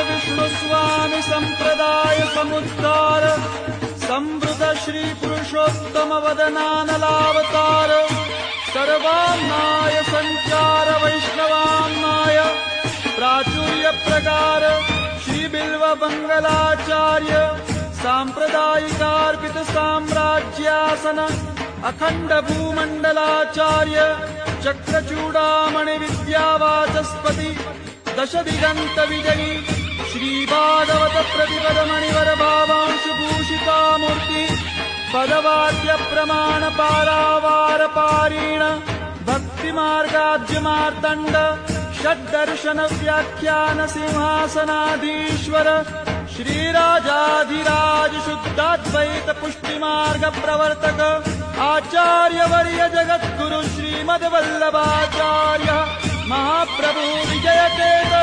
विष्णुस्वामी संप्रदाय समुद्धार संवृत श्री पुरुषोत्तम वदनानलावतार सर्वाम्नाय संचार वैष्णवाम्नाय प्राचुर्य प्रकार श्री बिल्व मंगलाचार्य सांप्रदायिकार्पित साम्राज्यासन अखंड भूमंडलाचार्य चक्रचूडामणि विद्यावाचस्पति दश दिगंत विजयी श्री भागवत प्रतिपद मणिवर भावांशु भूषिता मूर्ति पदवाद्य प्रमाण पारावार पारीण भक्ति मार्गाद्य मार्तंड षड्दर्शन व्याख्यान सिंहासनाधीश्वर श्रीराजाधिराज शुद्धाद्वैत पुष्टि मार्ग प्रवर्तक आचार्य वर्य जगद्गुरु श्रीमद्वल्लभाचार्य महाप्रभु विजयकेत